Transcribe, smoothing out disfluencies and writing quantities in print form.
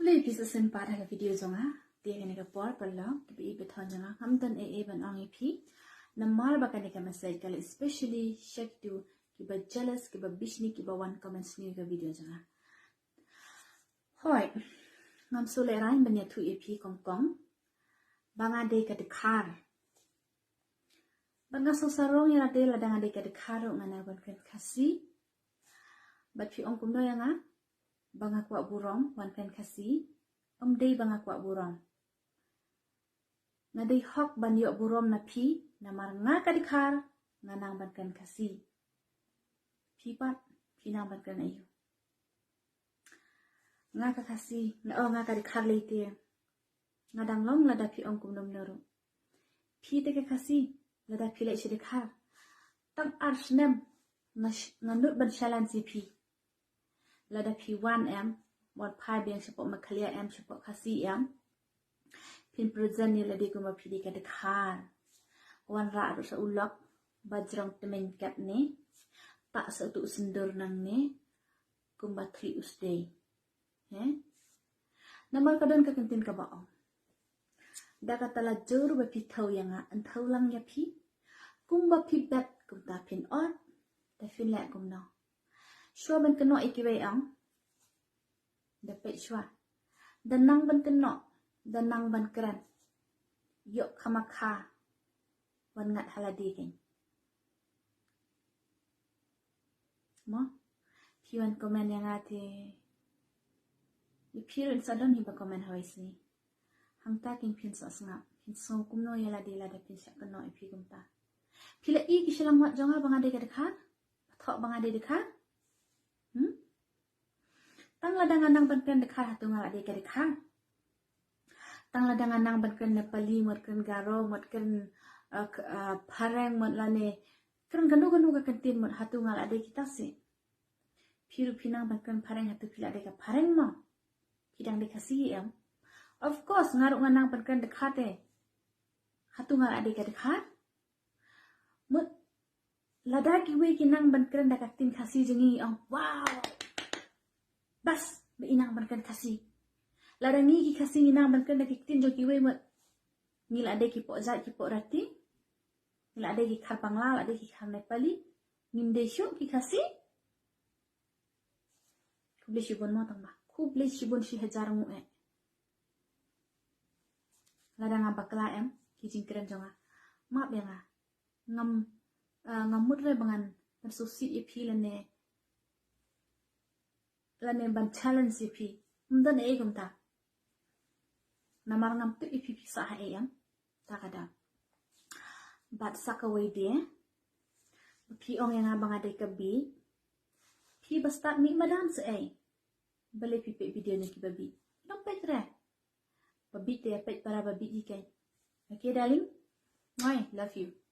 Play bisa sempat ada video jonga dia kena ke por perlo tapi beton jonga hamdan ban ongi pi namar bakane ka message kali especially check to kiba jealous kiba bishni kiba one comments ni ka video jonga hoi ngam so le rain banya tu ep kongkong banga de ka dekar banga so sarong ya de la danga de ka dekar ngana ban kan kasi bat pi ong kum no yanga banga kwa burong wan kan kasi day banga kwa burong na day hok ban yo burom na pi na mar nga ka dikhar nga nang ban kan kasi pi pat pi nang ban kan ayu nga ka kasi na nga ka dikhar leite nga dang long la da pi ong kum nom noro pi te ka kasi la da pi le che dikhar tang arshnem nga nut ban shalan si pi lada P1 M, what pi being support ma clear M support kasi M. Pin present ni ladi ko mapili ka dekhar. Wan ra sa ulok bajrang temen kat ni. Tak sa tu sendur nang ni kumbatri usday. Namal ka don ka kantin ka baong. Da ka tala jor ba pi thau yang an thau lang ya pi. Kumba pi bet kumta pin ot. Da fin la kum no. Shua ban keno ikiway ang dapat shua danang ban keno danang ban kran yok kamakha wan ngat haladi ken mo piwan komen yang ate ipirin sadon hiba komen hawaisi hangta king pin so snga pin so kumno yala de la da pin syak keno ipi kumta pila I kishalang wat jonga bangade ka dekha thok bangade dekha tang ladang anang bankan dekhar hatu ngal ade ka dekhar tang ladang anang bankan nepali motkan garo motkan pharang mot lane kan ganu ka kantin mot hatu ngal ade kita se phiru phinang bankan pharang hatu phila ade ka pharang mo kidang de kasi em of course ngaru nganang bankan dekhar te hatu ngal ade ka dekhar mot lada ki we kinang bankan da katin kasi jengi ang wow bas inang bankan kasi larangi ki kasi inang bankan da kitin jo ki we mat ngil ade ki po za ki po rati ngil ade ki khar bangla ade ki khar nepali nginde shu ki kasi kuble shibon mo tang ba kuble shibon shi hajar mu e laranga bakla em ki jingkren jonga ma benga ngam ngamut re bangan persusi ipi lane ban challenge ipi mdan e gumta namar ngam tu ipi sa ha em takada bat sakaway de pi ong yang abang ade kabi pi basta mi madan se e bale pi pe video ni ki babi dong petre babi te pe para babi ikai okay darling I love you.